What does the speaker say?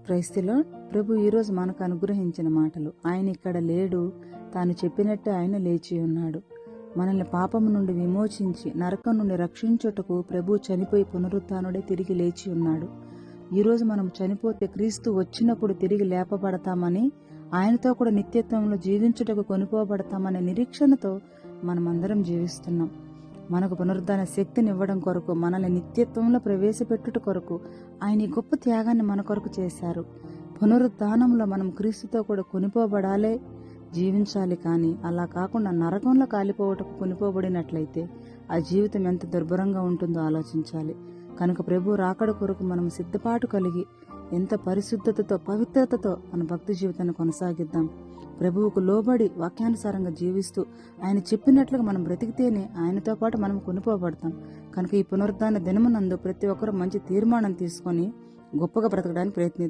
Praise the lord. ప్రభు ఈరోజు మనకు అనుగ్రహించిన మాటలు. ఆయన ఇక్కడ లేడు, తాను చెప్పినట్టే ఆయన లేచి ఉన్నాడు. మనల్ని పాపము నుండి విమోచించి నరకం నుండి రక్షించుటకు ప్రభు చనిపోయి పునరుత్థానుడే తిరిగి లేచి ఉన్నాడు. ఈరోజు మనం చనిపోతే క్రీస్తు వచ్చినప్పుడు తిరిగి లేపబడతామని, ఆయనతో కూడా నిత్యత్వంలో జీవించుటకు కొనుకోబడతామనే నిరీక్షణతో మనమందరం జీవిస్తున్నాం. మనకు పునరుద్ధాన శక్తిని ఇవ్వడం కొరకు, మనల్ని నిత్యత్వంలో ప్రవేశపెట్టుట కొరకు ఆయన ఈ గొప్ప త్యాగాన్ని మన కొరకు చేశారు. పునరుద్ధానంలో మనం క్రీస్తుతో కూడా కొనిపోబడాలే, జీవించాలి. కానీ అలా కాకుండా నరకంలో కాలిపోవటకు కొనిపోబడినట్లయితే ఆ జీవితం ఎంత దుర్భరంగా ఉంటుందో ఆలోచించాలి. కనుక ప్రభు రాకడ కొరకు మనం సిద్ధపాటు కలిగి ఎంత పరిశుద్ధతతో, పవిత్రతతో మన భక్తి జీవితాన్ని కొనసాగిద్దాం. ప్రభువుకు లోబడి వాక్యానుసారంగా జీవిస్తూ ఆయన చెప్పినట్లుగా మనం బ్రతికితేనే ఆయనతో పాటు మనం కొనిపోబడతాం. కనుక ఈ పునరుద్ధాన దినమునందు ప్రతి ఒక్కరూ మంచి తీర్మానం తీసుకొని గొప్పగా బ్రతకడానికి ప్రయత్నిద్దాం.